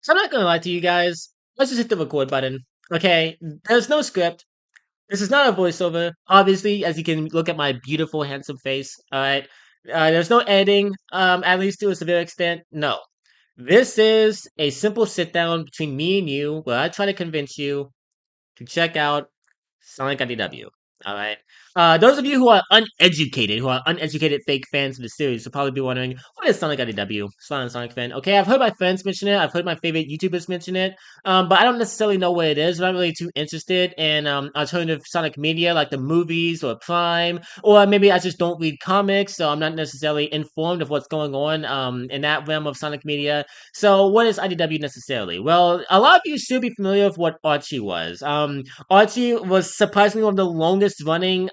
So I'm not gonna lie to you guys. Let's just hit the record button. Okay, there's no script. This is not a voiceover. Obviously, as you can look at my beautiful, handsome face. All right. There's no editing. At least to a severe extent. No. This is a simple sit down between me and you, where I try to convince you to check out Sonic IDW. All right. Those of you who are uneducated fake fans of the series, will probably be wondering, what is Sonic IDW? Silent Sonic fan. Okay, I've heard my friends mention it. I've heard my favorite YouTubers mention it. But I don't necessarily know what it is. I'm not really too interested in alternative Sonic media like the movies or Prime, or maybe I just don't read comics, so I'm not necessarily informed of what's going on in that realm of Sonic media. So, what is IDW necessarily? Well, a lot of you should be familiar with what Archie was. Archie was surprisingly one of the longest running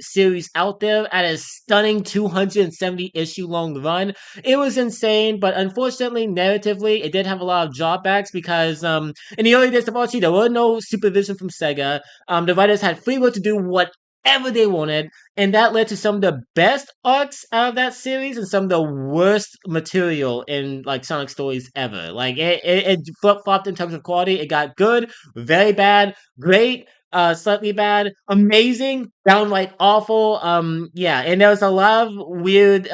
series out there at a stunning 270 issue long run. It was insane, but unfortunately, narratively, it did have a lot of drawbacks because in the early days of Archie, there were no supervision from Sega. The writers had free will to do whatever they wanted, and that led to some of the best arcs out of that series and some of the worst material in like Sonic stories ever. Like it flip flopped in terms of quality. It got good, very bad, great, slightly bad, amazing, downright awful. Yeah, and there was a lot of weird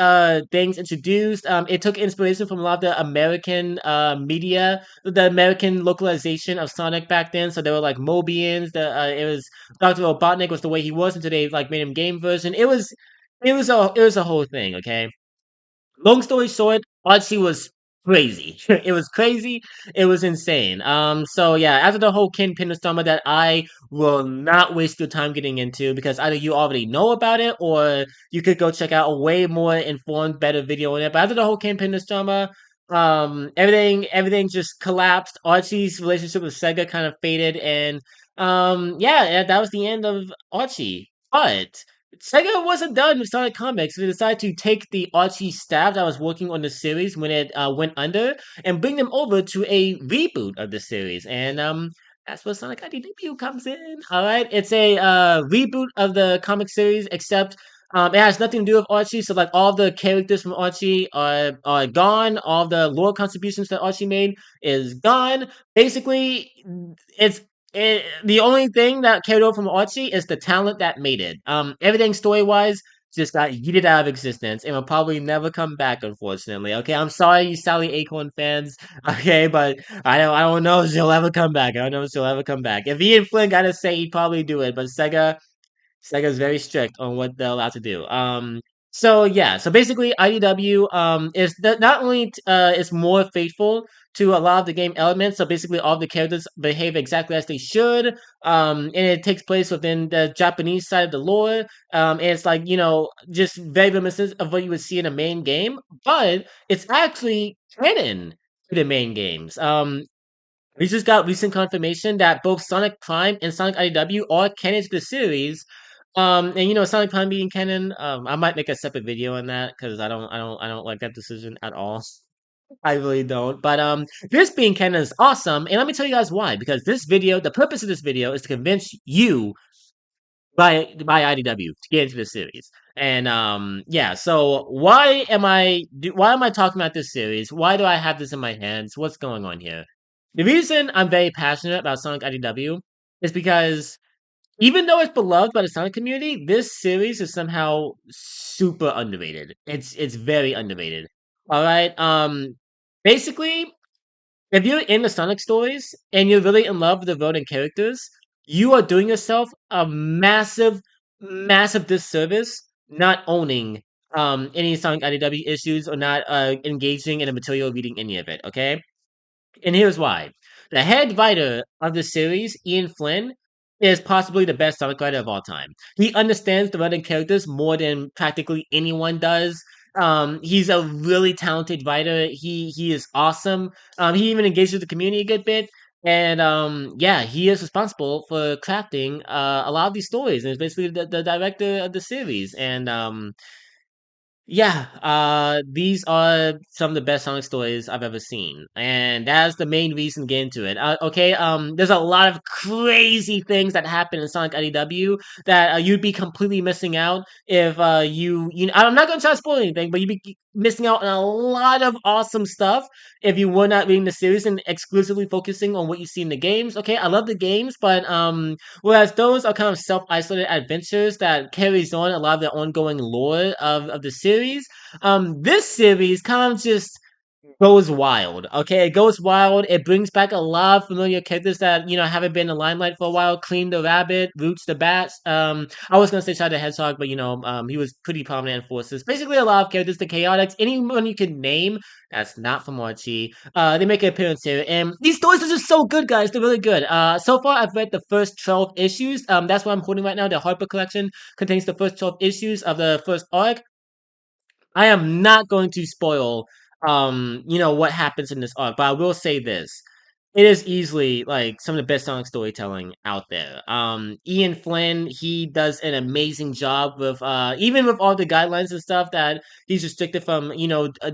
things introduced. It took inspiration from a lot of the American media, the American localization of Sonic back then. So there were like Mobians. It was Dr. Robotnik was the way he was until they like made him game version. It was a whole thing. Okay, long story short, Archie was crazy. It was crazy. It was insane. So yeah, after the whole Kingpin drama that I will not waste your time getting into because either you already know about it or you could go check out a way more informed, better video on it. But after the whole Kingpin drama, everything just collapsed. Archie's relationship with Sega kind of faded, and yeah, that was the end of Archie. But Sega wasn't done with Sonic Comics. They decided to take the Archie staff that was working on the series when it went under and bring them over to a reboot of the series. And that's where Sonic IDW comes in. All right, it's a reboot of the comic series, except it has nothing to do with Archie. So like all the characters from Archie are gone. All the lore contributions that Archie made is gone. Basically, it's the only thing that carried over from Archie is the talent that made it. Everything story wise just got yeeted out of existence and will probably never come back, unfortunately. Okay, I'm sorry, you Sally Acorn fans. Okay, but I don't know if she'll ever come back. I don't know if she'll ever come back. If Ian Flynn got to say, he'd probably do it, but Sega's very strict on what they're allowed to do. So yeah, so basically IDW not only is more faithful to a lot of the game elements, so basically all the characters behave exactly as they should. And it takes place within the Japanese side of the lore. And it's like, just very reminiscent of what you would see in a main game, but it's actually canon to the main games. We just got recent confirmation that both Sonic Prime and Sonic IDW are canon to the series. And Sonic Prime being canon, I might make a separate video on that because I don't like that decision at all. I really don't. But this being canon is awesome, and let me tell you guys why. Because the purpose of this video is to convince you by IDW to get into the series. And yeah, so why am I talking about this series? Why do I have this in my hands? What's going on here? The reason I'm very passionate about Sonic IDW is because even though it's beloved by the Sonic community, this series is somehow super underrated. It's very underrated. All right. Basically, if you're into Sonic stories and you're really in love with the voting characters, you are doing yourself a massive, massive disservice not owning any Sonic IDW issues or not engaging in the material reading any of it. Okay. And here's why. The head writer of the series, Ian Flynn, is possibly the best Sonic writer of all time. He understands the writing characters more than practically anyone does. He's a really talented writer. He is awesome. He even engages with the community a good bit. And yeah, he is responsible for crafting a lot of these stories, and is basically the director of the series. And yeah, these are some of the best Sonic stories I've ever seen, and that's the main reason to get into it. Okay, there's a lot of crazy things that happen in Sonic IDW that you'd be completely missing out if I'm not gonna try to spoil anything, but missing out on a lot of awesome stuff if you were not reading the series and exclusively focusing on what you see in the games. Okay, I love the games, but whereas those are kind of self-isolated adventures that carries on a lot of the ongoing lore of the series. This series kind of just goes wild. Okay, it goes wild. It brings back a lot of familiar characters that haven't been in the limelight for a while. Clean the Rabbit, Roots the Bats. I was gonna say Shadow the Hedgehog, but he was pretty prominent in Forces. Basically, a lot of characters. The Chaotix, anyone you can name that's not from Archie. They make an appearance here, and these stories are just so good, guys. They're really good. So far I've read the first 12 issues. That's what I'm holding right now. The Harper collection contains the first 12 issues of the first arc. I am not going to spoil, what happens in this arc, but I will say this. It is easily like some of the best Sonic storytelling out there. Ian Flynn, he does an amazing job with even with all the guidelines and stuff that he's restricted from,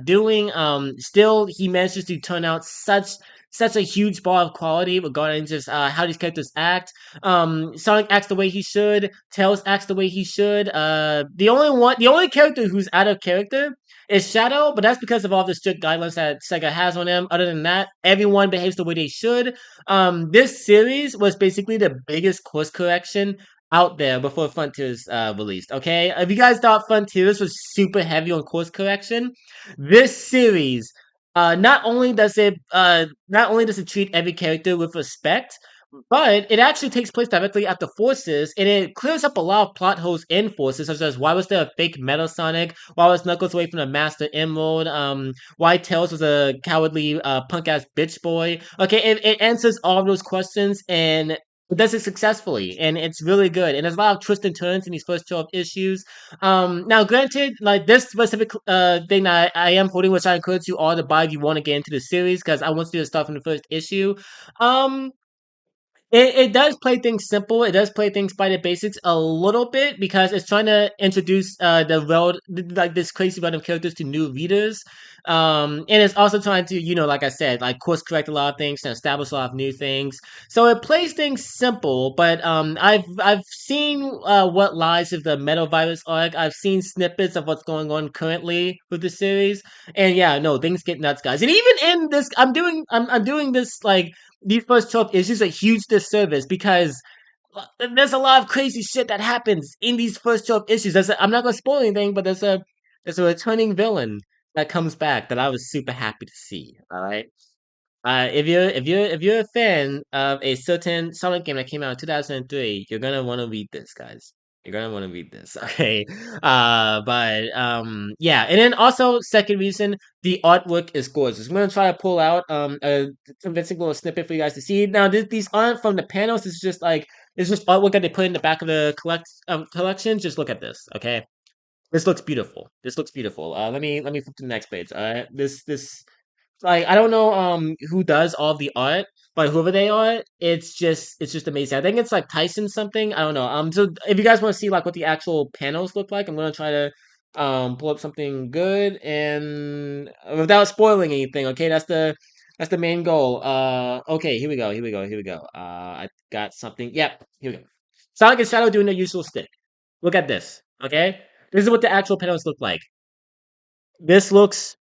doing. Still he manages to turn out such a huge bar of quality regarding just how these characters act. Sonic acts the way he should. Tails acts the way he should. The only character who's out of character is Shadow, but that's because of all the strict guidelines that Sega has on him. Other than that, everyone behaves the way they should. This series was basically the biggest course correction out there before Frontiers released. Okay, if you guys thought Frontiers was super heavy on course correction, this series not only does it treat every character with respect, but it actually takes place directly after Forces, and it clears up a lot of plot holes in Forces, such as why was there a fake Metal Sonic? Why was Knuckles away from the Master Emerald? Why Tails was a cowardly punk ass bitch boy? Okay, it answers all those questions, and it does it successfully, and it's really good. And there's a lot of twists and turns in these first 12 issues. Now, granted, like this specific thing that I am holding, which I encourage you all to buy if you want to get into the series, because I want to do the stuff in the first issue. Um, it does play things simple. It does play things by the basics a little bit because it's trying to introduce the world like this crazy run of characters to new readers. And it's also trying to, like I said, like course correct a lot of things and establish a lot of new things. So it plays things simple, but I've seen what lies with the Metal Virus arc. I've seen snippets of what's going on currently with the series, and yeah, no, things get nuts, guys. And even in this, I'm doing this like these first 12 issues a huge disservice because there's a lot of crazy shit that happens in these first 12 issues. I'm not gonna spoil anything, but there's a returning villain that comes back that I was super happy to see. All right. If you're a fan of a certain Sonic game that came out in 2003, you're gonna want to read this, guys. You're gonna want to read this, okay? But yeah, and then also second reason, the artwork is gorgeous. I'm gonna try to pull out a convincing little snippet for you guys to see. Now, these aren't from the panels. It's just artwork that they put in the back of the collection. Just look at this, okay? This looks beautiful. This looks beautiful. Let me flip to the next page. All right, this like I don't know who does all of the art, but whoever they are, it's just amazing. I think it's like Tyson something. I don't know. So if you guys want to see like what the actual panels look like, I'm gonna try to pull up something good and without spoiling anything. Okay, that's the main goal. Okay, here we go. Here we go. Here we go. I got something. Yep, here we go. Sonic and Shadow doing their usual stick. Look at this. Okay, this is what the actual panels look like. This looks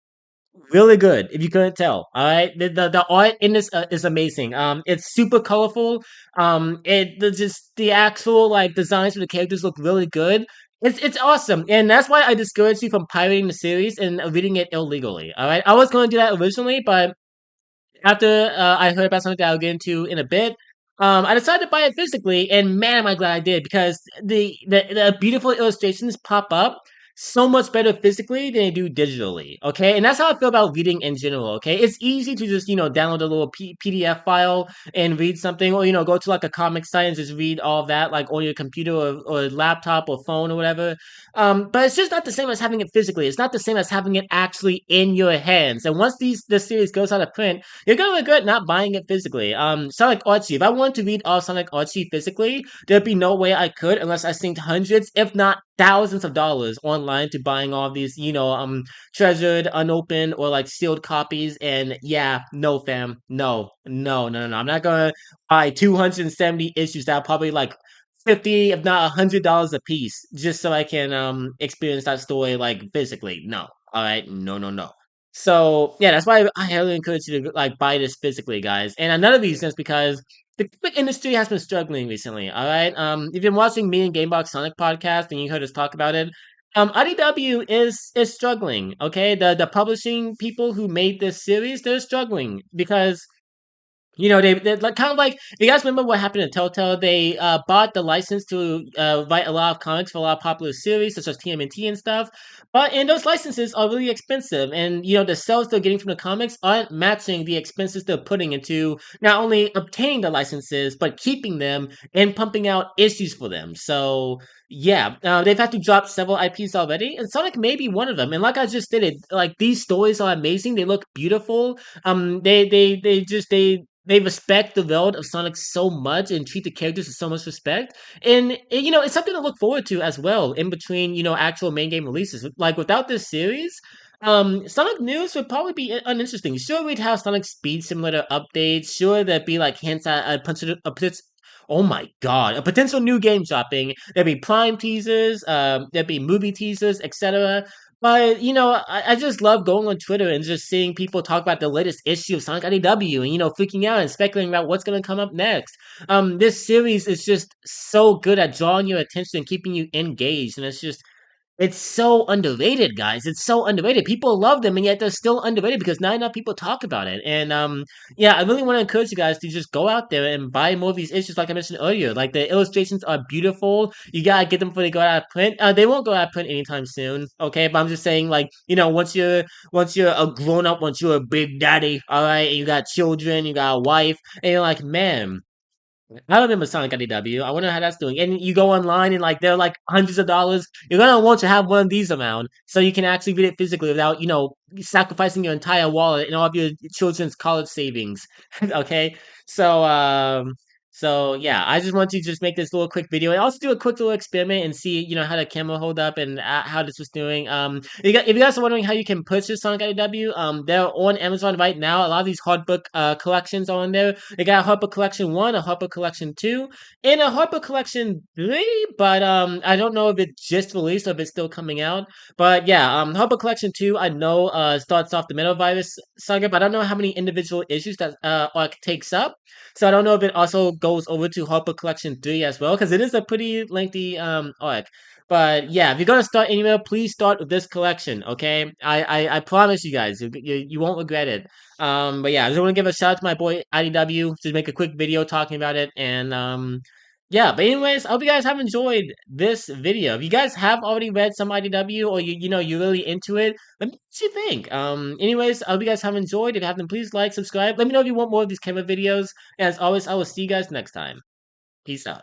really good, if you couldn't tell. All right, the art in this is amazing. It's super colorful. Just the actual like designs for the characters look really good. It's awesome, and that's why I discouraged you from pirating the series and reading it illegally. All right, I was going to do that originally, but after I heard about something that I'll get into in a bit, I decided to buy it physically, and man, am I glad I did because the beautiful illustrations pop up so much better physically than they do digitally. Okay, and that's how I feel about reading in general. Okay, it's easy to just download a little PDF file and read something, or go to like a comic site and just read all of that like on your computer or laptop or phone or whatever. But it's just not the same as having it physically. It's not the same as having it actually in your hands. And once this series goes out of print, you're gonna regret not buying it physically. Sonic Archie. If I wanted to read all Sonic Archie physically, there'd be no way I could unless I synced hundreds, if not thousands of dollars online to buying all these, treasured, unopened, or like sealed copies. And yeah, no, fam, no, no, no, no, no. I'm not gonna buy 270 issues that are probably like 50, if not $100 a piece, just so I can experience that story like physically. No, All right, no, no, no. So yeah, that's why I highly encourage you to like buy this physically, guys. And another reason is because the comic industry has been struggling recently. All right, you've been watching me and Gamebox Sonic podcast, and you heard us talk about it. IDW is struggling. Okay, the publishing people who made this series, they're struggling because they're like kind of like you guys remember what happened to Telltale? They bought the license to write a lot of comics for a lot of popular series such as TMNT and stuff. And those licenses are really expensive, and the sales they're getting from the comics aren't matching the expenses they're putting into not only obtaining the licenses but keeping them and pumping out issues for them. So yeah, they've had to drop several IPs already, and Sonic may be one of them. And like I just stated, like these stories are amazing. They look beautiful. They respect the world of Sonic so much and treat the characters with so much respect. And it's something to look forward to as well in between, actual main game releases. Like without this series, Sonic News would probably be uninteresting. Sure, we'd have Sonic Speed Simulator updates. Sure, there'd be like hints at oh my god, a potential new game dropping. There'd be Prime teasers, there'd be movie teasers, etc. But I just love going on Twitter and just seeing people talk about the latest issue of Sonic IDW and freaking out and speculating about what's gonna come up next. This series is just so good at drawing your attention and keeping you engaged, and it's so underrated, guys. It's so underrated. People love them, and yet they're still underrated because not enough people talk about it. And yeah, I really want to encourage you guys to just go out there and buy more of these issues, like I mentioned earlier. Like the illustrations are beautiful. You gotta get them before they go out of print. They won't go out of print anytime soon. Okay, but I'm just saying, like once you're a grown up, once you're a big daddy, all right, and you got children, you got a wife, and you're like, man. I remember Sonic IDW. I wonder how that's doing. And you go online and like they're like hundreds of dollars. You're gonna want to have one of these around so you can actually read it physically without sacrificing your entire wallet and all of your children's college savings. Okay, so so yeah, I just want to just make this little quick video and also do a quick little experiment and see how the camera hold up and how this was doing. If you guys are wondering how you can purchase Sonic IDW, they're on Amazon right now. A lot of these hard book collections are on there. They got a Harper Collection 1, a Harper Collection 2, and a Harper Collection 3, but I don't know if it's just released or if it's still coming out. But yeah, Harper Collection 2, I know starts off the Metavirus saga, but I don't know how many individual issues that arc takes up. So I don't know if it also goes over to Harper Collection 3 as well, because it is a pretty lengthy arc. But yeah, if you're gonna start anywhere, please start with this collection, okay? I promise you guys, you won't regret it. But yeah, I just want to give a shout out to my boy IDW to make a quick video talking about it, and yeah. But anyways, I hope you guys have enjoyed this video. If you guys have already read some IDW or you're really into it, let me know what you think. Anyways, I hope you guys have enjoyed. If you haven't, please like, subscribe. Let me know if you want more of these camera videos. As always, I will see you guys next time. Peace out.